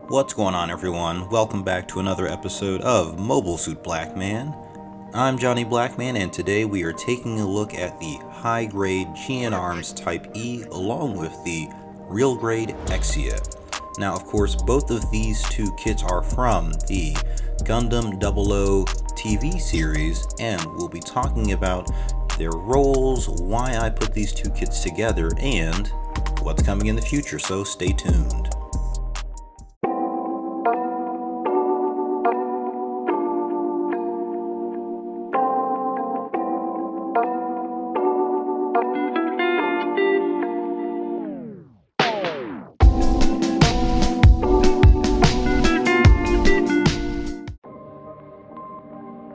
What's going on, everyone? Welcome back to another episode of Mobile Suit Blackman. I'm Johnny Blackman, and today we are taking a look at the high-grade GN-ARMS Type E along with the Real Grade Exia. Now, of course, both of these two kits are from the Gundam 00 TV series, and we'll be talking about their roles, why I put these two kits together, and what's coming in the future, so stay tuned.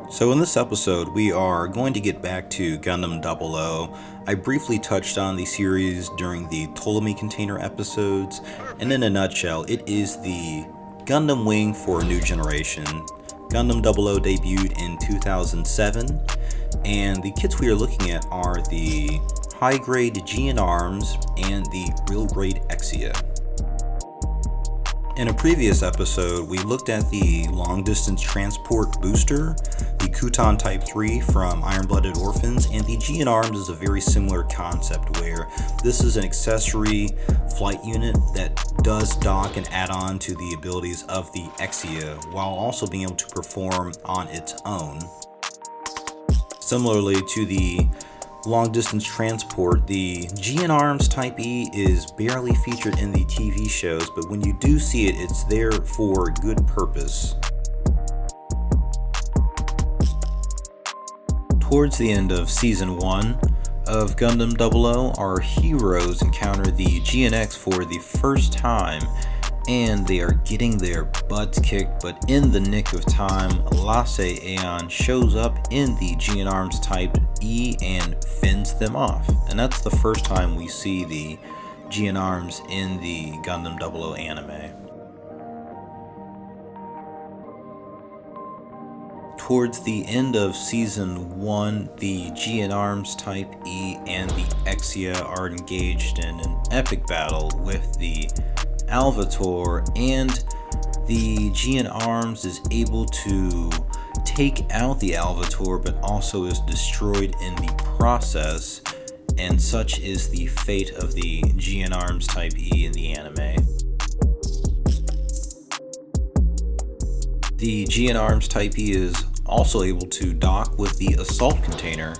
So in this episode, we are going to get back to Gundam 00. I briefly touched on the series during the Ptolemy container episodes, and in a nutshell, it is the Gundam wing for a new generation. Gundam 00 debuted in 2007, and the kits we are looking at are the high-grade GN-ARMS and the Real Grade Exia. In a previous episode, we looked at the long-distance transport booster, the Kuton Type 3 from Iron-Blooded Orphans, and the GN-ARMS is a very similar concept where this is an accessory flight unit that does dock and add on to the abilities of the Exia while also being able to perform on its own. Similarly to the long-distance transport, the GN-ARMS Type E is barely featured in the TV shows, but when you do see it, it's there for good purpose. Towards the end of Season 1 of Gundam 00, our heroes encounter the GNX for the first time, and they are getting their butts kicked, but in the nick of time, Lasse Aeon shows up in the GN-ARMS Type E and fends them off. And that's the first time we see the GN-ARMS in the Gundam 00 anime. Towards the end of Season 1, the GN-ARMS Type E and the Exia are engaged in an epic battle with the Alvator, and the GN-ARMS is able to take out the Alvator but also is destroyed in the process, and such is the fate of the GN-ARMS Type E in the anime. The GN-ARMS Type E is also able to dock with the assault container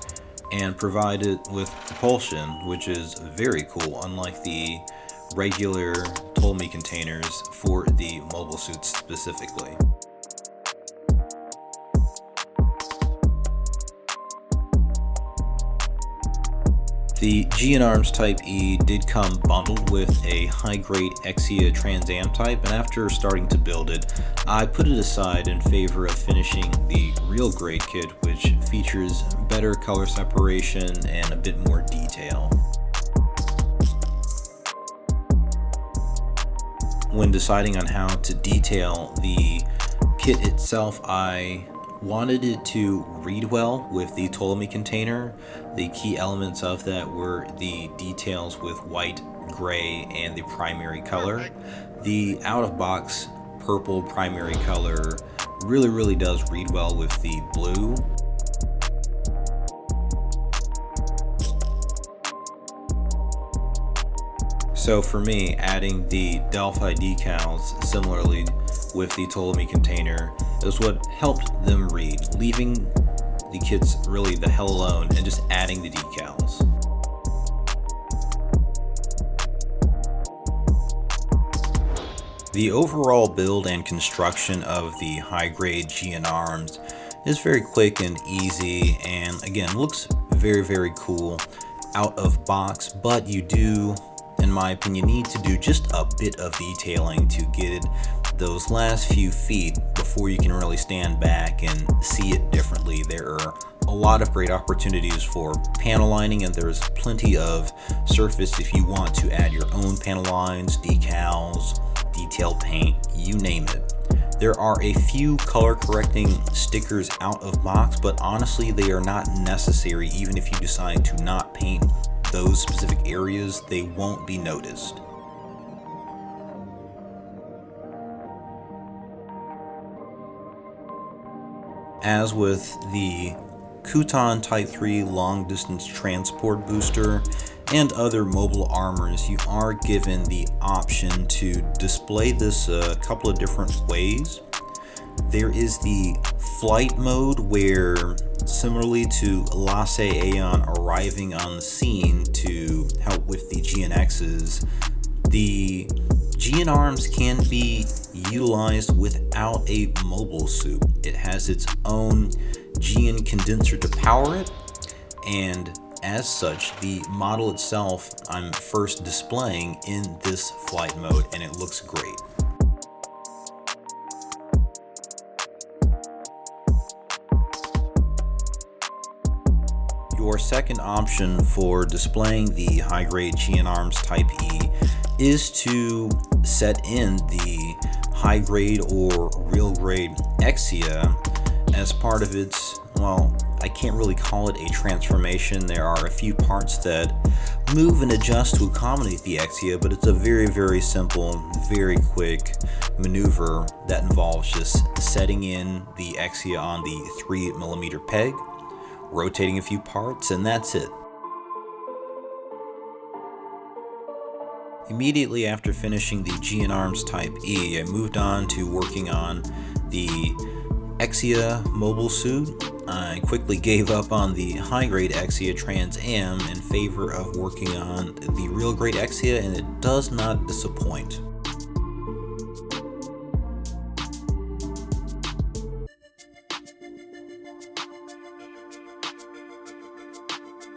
and provide it with propulsion, which is very cool, unlike the regular Ptolemy containers for the mobile suits specifically. The GN-ARMS Type E did come bundled with a high-grade Exia Trans Am type, and after starting to build it, I put it aside in favor of finishing the Real Grade kit, which features better color separation and a bit more detail. When deciding on how to detail the kit itself, I wanted it to read well with the Ptolemy container. The key elements of that were the details with white, gray, and the primary color. The out-of-box purple primary color really does read well with the blue. So for me, adding the Delphi decals similarly with the Ptolemy container is what helped them read, leaving the kits really the hell alone and just adding the decals. The overall build and construction of the high-grade GN-ARMS is very quick and easy, and again looks very cool out of box, but you do, in my opinion, need to do just a bit of detailing to get those last few feet before you can really stand back and see it differently. There are a lot of great opportunities for panel lining, and there's plenty of surface if you want to add your own panel lines, decals, detail paint, you name it. There are a few color correcting stickers out of box, but honestly they are not necessary. Even if you decide to not paint those specific areas, they won't be noticed. As with the Kuton Type 3 long distance transport booster and other mobile armors, you are given the option to display this a couple of different ways. There is the flight mode where, similarly to Lasse Aeon arriving on the scene to help with the GNXs, the GN arms can be utilized without a mobile suit. It has its own GN condenser to power it, and as such, the model itself I'm first displaying in this flight mode, and it looks great. Your second option for displaying the high-grade GN arms Type E is to set in the high-grade or Real Grade Exia as part of its, well, I can't really call it a transformation. There are a few parts that move and adjust to accommodate the Exia, but it's a very, very simple, very quick maneuver that involves just setting in the Exia on the 3mm peg, rotating a few parts, and that's it. Immediately after finishing the GN arms Type E, I moved on to working on the Exia mobile suit. I quickly gave up on the high-grade Exia Trans Am in favor of working on the Real Grade Exia, and it does not disappoint.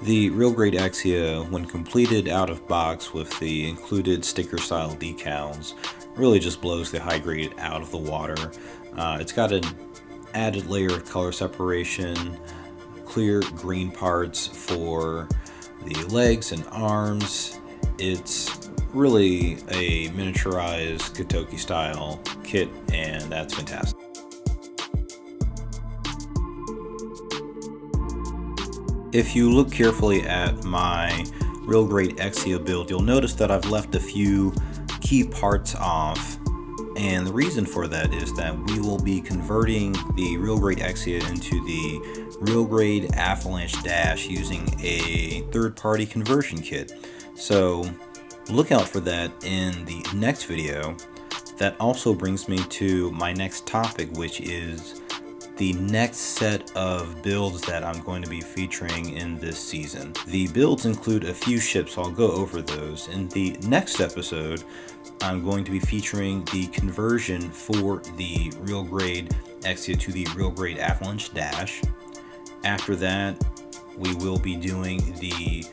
The Real Grade Exia, when completed out of box with the included sticker style decals, really just blows the high grade out of the water. It's got an added layer of color separation, clear green parts for the legs and arms. It's really a miniaturized Kotoki style kit, and that's fantastic. If you look carefully at my Real Grade Exia build, you'll notice that I've left a few key parts off, and the reason for that is that we will be converting the Real Grade Exia into the Real Grade Avalanche Dash using a third-party conversion kit. So look out for that in the next video. That also brings me to my next topic, which is the next set of builds that I'm going to be featuring in this season. The builds include a few ships, so I'll go over those. In the next episode, I'm going to be featuring the conversion for the Real Grade Exia to the Real Grade Avalanche Dash. After that, we will be doing the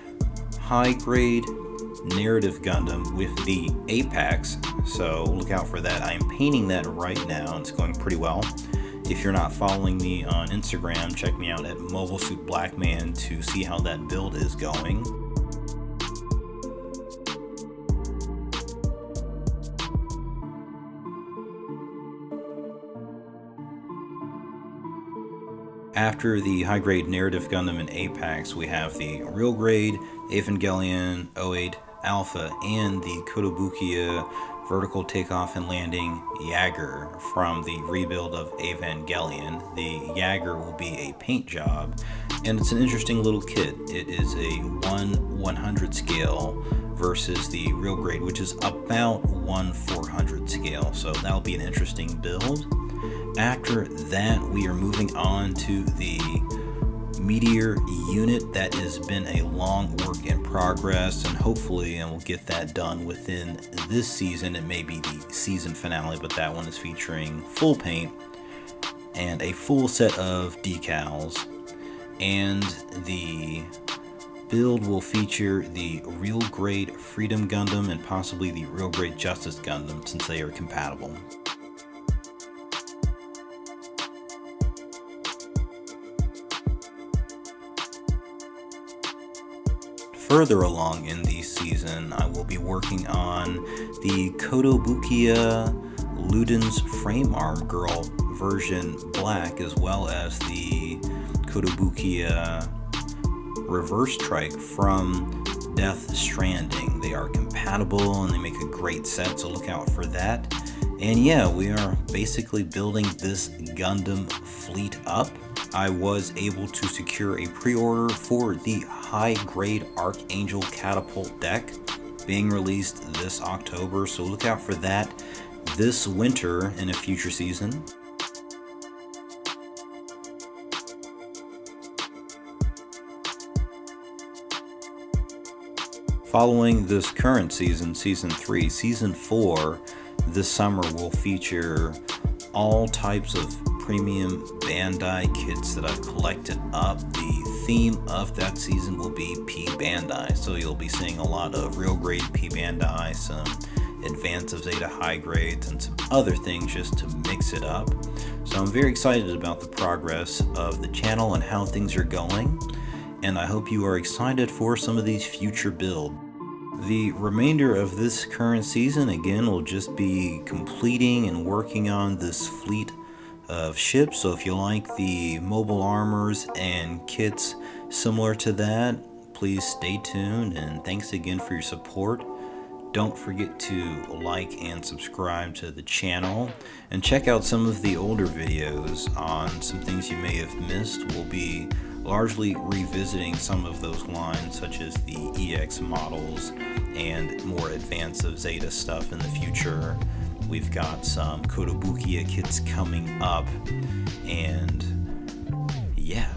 high grade narrative Gundam with the Apex, so look out for that. I'm painting that right now, and it's going pretty well. If you're not following me on Instagram, check me out at Mobile Suit Blackman to see how that build is going. After the high-grade narrative Gundam and Apex, we have the Real Grade Evangelion 08 Alpha and the Kotobukiya vertical takeoff and landing Jaeger from the rebuild of Evangelion. The Jaeger will be a paint job, and it's an interesting little kit. It is a 1/100 scale versus the Real Grade, which is about 1/400 scale, so that'll be an interesting build. After that, we are moving on to the Meteor unit. That has been a long work in progress, and hopefully we'll get that done within this season. It may be the season finale, but that one is featuring full paint and a full set of decals, and the build will feature the Real Grade Freedom Gundam and possibly the Real Grade Justice Gundam, since they are compatible. Further along in the season, I will be working on the Kotobukiya Luden's Frame Arm Girl version black, as well as the Kotobukiya Reverse Trike from Death Stranding. They are compatible and they make a great set, so look out for that. And yeah, we are basically building this Gundam fleet up. I was able to secure a pre-order for the High Grade Archangel Catapult deck being released this October, so look out for that this winter in a future season. Following this current season, Season 3, Season 4 this summer will feature all types of premium Bandai kits that I've collected up. The theme of that season will be P Bandai, so you'll be seeing a lot of Real Grade P Bandai, some Advance of Zeta High Grades, and some other things just to mix it up. So I'm very excited about the progress of the channel and how things are going, and I hope you are excited for some of these future builds. The remainder of this current season, again, will just be completing and working on this fleet of ships. So if you like the mobile armors and kits similar to that, please stay tuned, and thanks again for your support. Don't forget to like and subscribe to the channel, and check out some of the older videos on some things you may have missed. We'll be largely revisiting some of those lines, such as the EX models and more Advance of Zeta stuff in the future. We've got some Kotobukiya kits coming up, and yeah.